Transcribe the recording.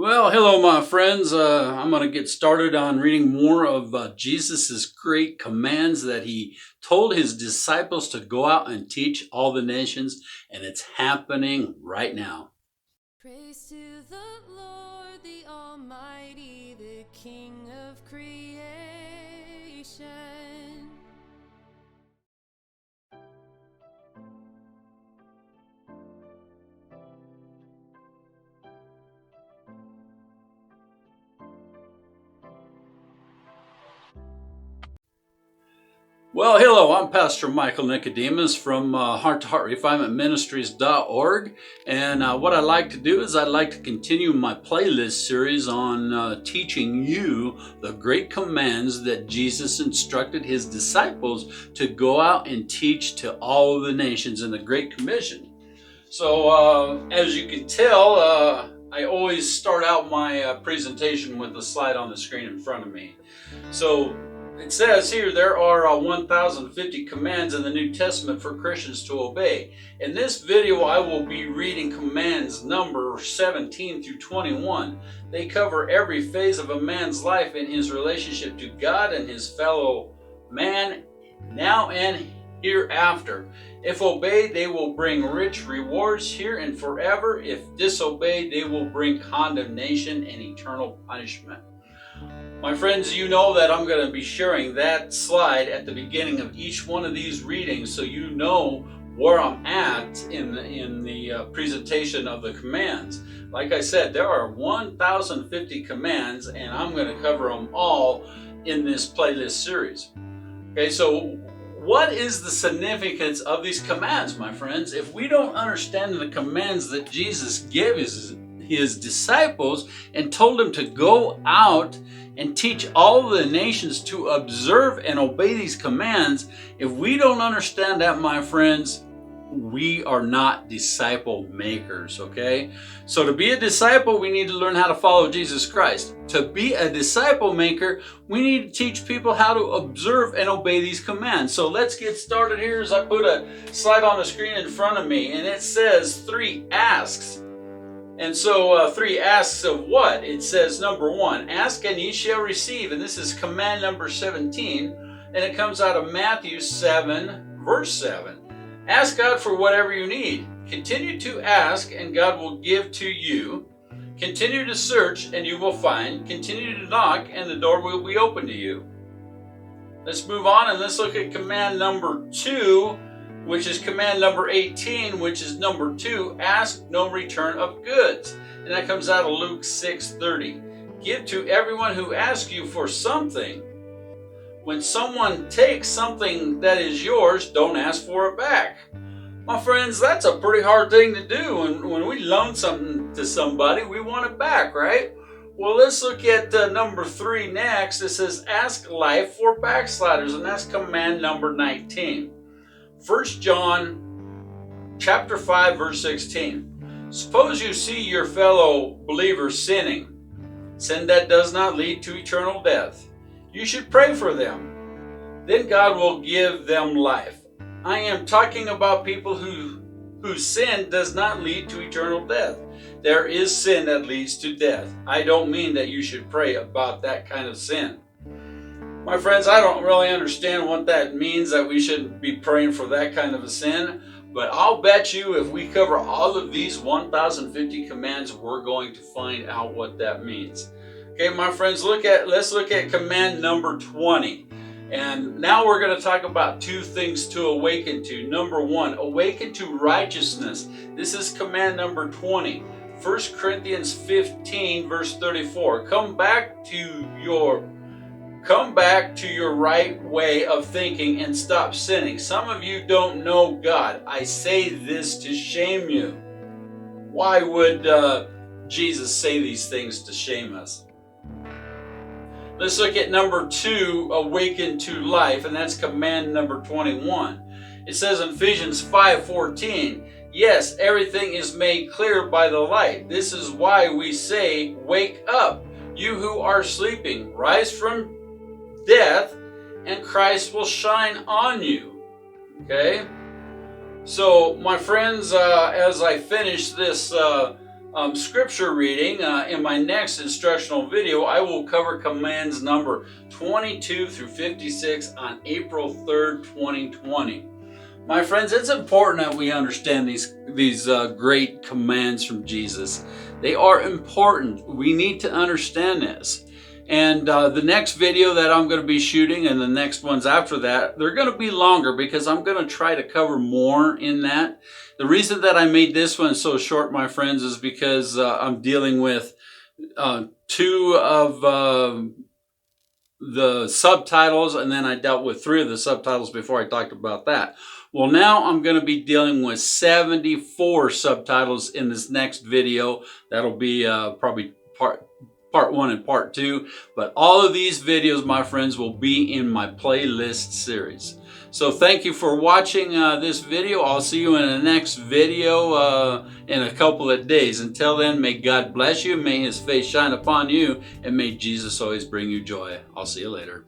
Well, hello, my friends. I'm going to get started on reading more of Jesus' great commands that he told his disciples to go out and teach all the nations, and it's happening right now. Praise to the Lord, the Almighty, the King of creation. Well, hello, I'm Pastor Michael Nicodemus from Heart to Heart Refinement Ministries.org. And what I like to do is I'd like to continue my playlist series on teaching you the great commands that Jesus instructed his disciples to go out and teach to all of the nations in the Great Commission. So, as you can tell, I always start out my presentation with the slide on the screen in front of me. So, it says here there are 1,050 commands in the New Testament for Christians to obey. In this video, I will be reading commands number 17 through 21. They cover every phase of a man's life in his relationship to God and his fellow man, now and hereafter. If obeyed, they will bring rich rewards here and forever. If disobeyed, they will bring condemnation and eternal punishment. My friends, you know that I'm going to be sharing that slide at the beginning of each one of these readings so you know where I'm at in the presentation of the commands. Like I said, there are 1,050 commands, and I'm going to cover them all in this playlist series. Okay, so what is the significance of these commands, my friends? If we don't understand the commands that Jesus gave his disciples and told them to go out and teach all the nations to observe and obey these commands, if we don't understand that, my friends, we are not disciple makers, okay? So to be a disciple, we need to learn how to follow Jesus Christ. To be a disciple maker, we need to teach people how to observe and obey these commands. So let's get started here as I put a slide on the screen in front of me, and it says 3 asks. And so 3 asks of what? It says number 1, ask and ye shall receive. And this is command number 17. And it comes out of Matthew 7, verse 7. Ask God for whatever you need. Continue to ask and God will give to you. Continue to search and you will find. Continue to knock and the door will be open to you. Let's move on and let's look at command number 2, which is command number 18, which is number 2, ask no return of goods. And that comes out of Luke 6:30. Give to everyone who asks you for something. When someone takes something that is yours, don't ask for it back. My friends, that's a pretty hard thing to do. And when we loan something to somebody, we want it back, right? Well, let's look at number 3 next. It says, ask life for backsliders, and that's command number 19. 1 John chapter 5, verse 16. Suppose you see your fellow believer sinning, sin that does not lead to eternal death. You should pray for them. Then God will give them life. I am talking about people whose sin does not lead to eternal death. There is sin that leads to death. I don't mean that you should pray about that kind of sin. My friends, I don't really understand what that means, that we shouldn't be praying for that kind of a sin, but I'll bet you if we cover all of these 1,050 commands, we're going to find out what that means. Okay, my friends, let's look at command number 20. And now we're going to talk about 2 things to awaken to. Number 1, awaken to righteousness. This is command number 20. 1 Corinthians 15, verse 34. Come back to your right way of thinking and stop sinning. Some of you don't know God. I say this to shame you. Why would Jesus say these things to shame us? Let's look at number 2, awaken to life, and that's command number 21. It says in Ephesians 5:14, yes, everything is made clear by the light. This is why we say, wake up, you who are sleeping, rise from death, and Christ will shine on you. Okay? So, my friends, as I finish this scripture reading. In my next instructional video, I will cover commands number 22 through 56 on April 3rd, 2020. My friends, it's important that we understand these great commands from Jesus. They are important. We need to understand this. And the next video that I'm going to be shooting and the next ones after that, they're going to be longer because I'm going to try to cover more in that. The reason that I made this one so short, my friends, is because I'm dealing with two of the subtitles, and then I dealt with 3 of the subtitles before I talked about that. Well, now I'm going to be dealing with 74 subtitles in this next video. That'll be probably part 1 and part 2. But all of these videos, my friends, will be in my playlist series. So thank you for watching this video. I'll see you in the next video in a couple of days. Until then, may God bless you, may His face shine upon you, and may Jesus always bring you joy. I'll see you later.